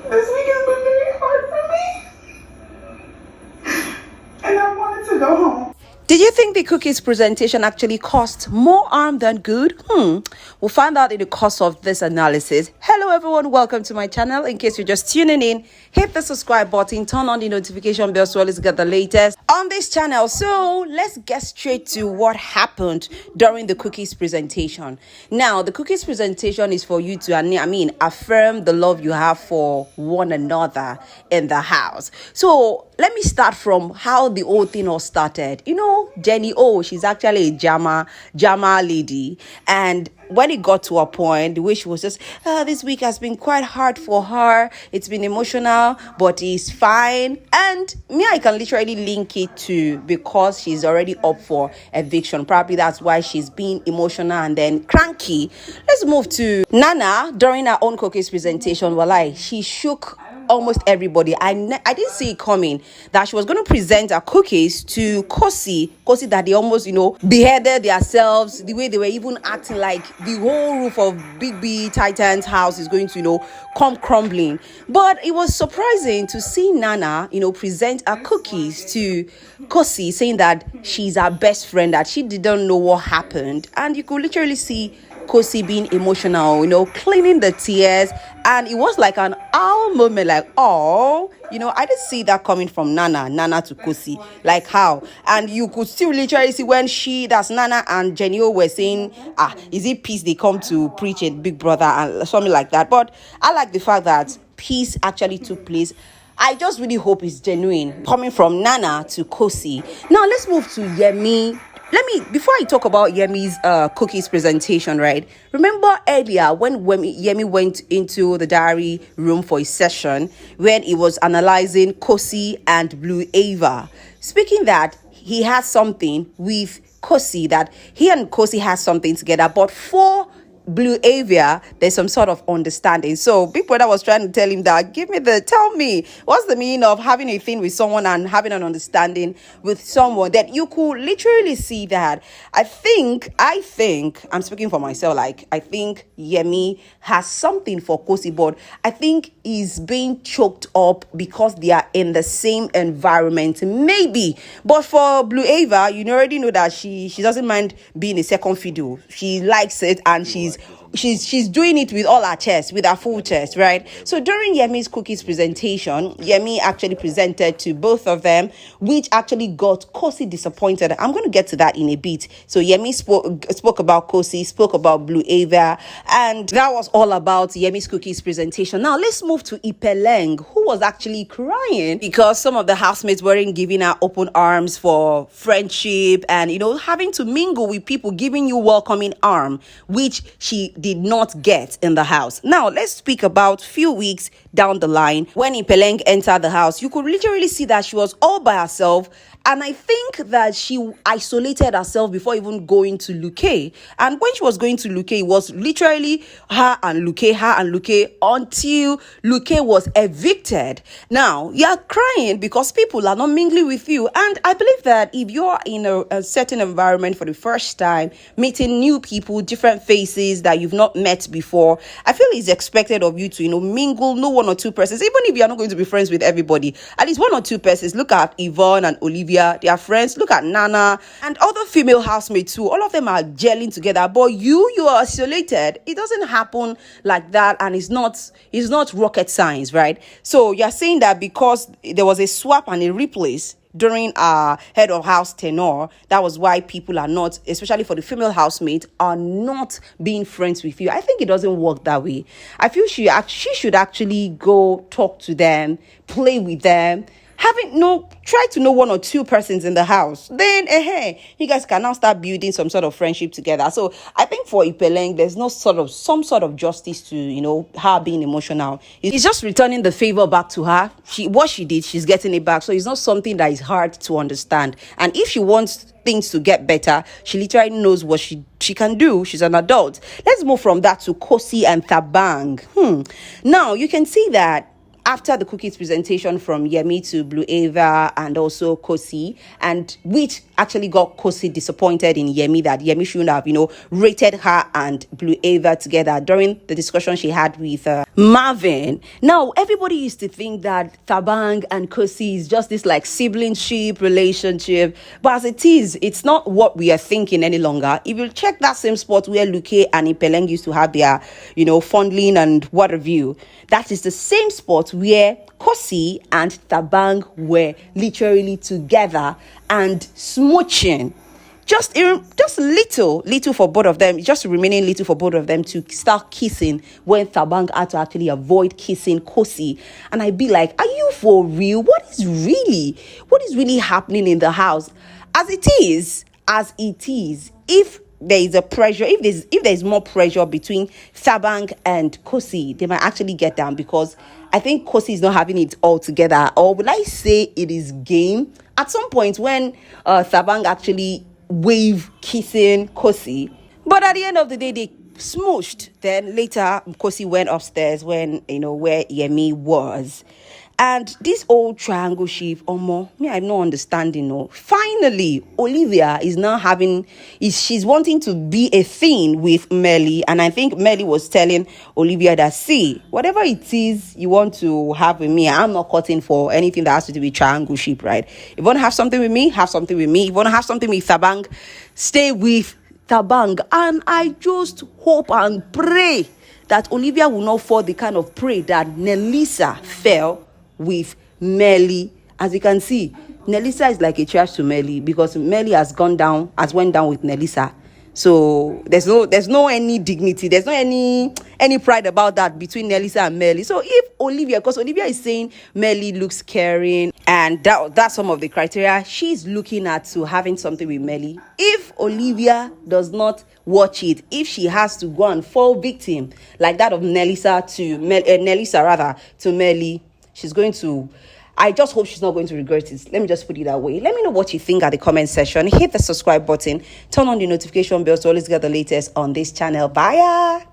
This week has been very hard for me. And I wanted to go home. Did you think the cookies presentation actually caused more harm than good? We'll find out in the course of this analysis. Hello everyone, welcome to my channel. In case you're just tuning in, hit the subscribe button, turn on the notification bell so always get the latest on this channel. So let's get straight to what happened during the cookies presentation. Now, the cookies presentation is for you to, affirm the love you have for one another in the house. So let me start from how the whole thing all started. Jenny, she's actually a Jama lady. And when it got to a point, the way she was just, this week has been quite hard for her. It's been emotional, but it's fine. And I can literally link it to because she's already up for eviction. Probably that's why she's being emotional and then cranky. Let's move to Nana. During her own cookies presentation, she shook almost everybody. I didn't see it coming that she was going to present her cookies to Khosi that they almost beheaded themselves, the way they were even acting like the whole roof of Big B Titan's house is going to come crumbling. But it was surprising to see Nana present her cookies to Khosi, saying that she's her best friend, that she didn't know what happened. And you could literally see Khosi being emotional, cleaning the tears, and it was like an owl moment, like, I didn't see that coming from Nana to Khosi, like how, and you could still literally see when that's Nana and Jenny were saying, is it peace they come to preach in Big Brother and something like that. But I like the fact that peace actually took place. I just really hope it's genuine coming from Nana to Khosi. Now let's move to Yemi. Before I talk about Yemi's cookies presentation, right? Remember earlier when Yemi went into the diary room for a session when he was analyzing Khosi and Blue Ava, speaking that he has something with Khosi, that he and Khosi has something together, but for Blue Avia, there's some sort of understanding. So Big Brother was trying to tell him that, tell me, what's the meaning of having a thing with someone and having an understanding with someone? That you could literally see that. I think, I'm speaking for myself, I think Yemi has something for Khosi, but I think he's being choked up because they are in the same environment, maybe. But for Blue Ava, you already know that she doesn't mind being a second fiddle. She likes it, and she's doing it with all her chest, with her full chest, right? So during Yemi's cookies presentation, Yemi actually presented to both of them, which actually got Khosi disappointed. I'm going to get to that in a bit. So Yemi spoke about Khosi, spoke about Blue Ava, and that was all about Yemi's cookies presentation. Now let's move to Ipeleng, who was actually crying because some of the housemates weren't giving her open arms for friendship and having to mingle with people giving you welcoming arm, which she did not get in the house. Now, let's speak about few weeks down the line. When Ipeleng entered the house, you could literally see that she was all by herself. And I think that she isolated herself before even going to Luke. And when she was going to Luke, it was literally her and Luke, until Luke was evicted. Now, you're crying because people are not mingling with you. And I believe that if you're in a certain environment for the first time, meeting new people, different faces that you've not met before, I feel it's expected of you to, mingle, know one or two persons, even if you're not going to be friends with everybody, at least one or two persons. Look at Yvonne and Olivia. They are friends. Look at Nana and other female housemates too. All of them are gelling together, but you are isolated. It doesn't happen like that, and it's not rocket science, right? So you're saying that because there was a swap and a replace during our head of house tenure, that was why people are not, especially for the female housemates, are not being friends with you. I think it doesn't work that way. I feel she should actually go talk to them, play with them, try to know one or two persons in the house. Then, you guys can now start building some sort of friendship together. So I think for Ipeleng, there's some sort of justice to, her being emotional. It's just returning the favor back to her. What she did, she's getting it back. So it's not something that is hard to understand. And if she wants things to get better, she literally knows what she can do. She's an adult. Let's move from that to Khosi and Thabang. Now, you can see that after the cookies presentation from Yemi to Blue Ava and also Khosi, and which actually got Khosi disappointed in Yemi, that Yemi shouldn't have, rated her and Blue Ava together during the discussion she had with Marvin. Now, everybody used to think that Thabang and Khosi is just this like siblingship relationship, but as it is, it's not what we are thinking any longer. If you check that same spot where Luke and Ipeleng used to have their, fondling and what have you, that is the same spot where Khosi and Thabang were literally together and smooching. Just little for both of them, just remaining little for both of them to start kissing when Thabang had to actually avoid kissing Khosi. And I'd be like, are you for real? What is really happening in the house? As it is, if there is a pressure, if there's more pressure between Thabang and Khosi, they might actually get down, because I think Khosi is not having it all together. Or will I say it is game? At some point when Thabang actually wave kissing Khosi, but at the end of the day they smooshed. Then later Khosi went upstairs when where Yemi was, and this old triangle shift, I'm not understanding. Finally Olivia is now she's wanting to be a thing with Melly, and I think Melly was telling Olivia that, see, whatever it is you want to have with me, I'm not cutting for anything that has to do with triangle shift, right? If you want to have something with me, have something with me. If you want to have something with Thabang, stay with Thabang. And I just hope and pray that Olivia will not fall the kind of prey that Nelisa fell with Melly. As you can see, Nelisa is like a trash to Melly, because Melly went down with Nelisa. So there's no any dignity, there's no any pride about that between Nelisa and Melly. So if Olivia, because Olivia is saying Melly looks caring, and that's some of the criteria she's looking at to having something with Melly. If Olivia does not watch it, if she has to go and fall victim like that of Nelisa to Melly, she's going to, I just hope she's not going to regret it. Let me just put it that way. Let me know what you think at the comment section. Hit the subscribe button. Turn on the notification bell to always get the latest on this channel. Bye.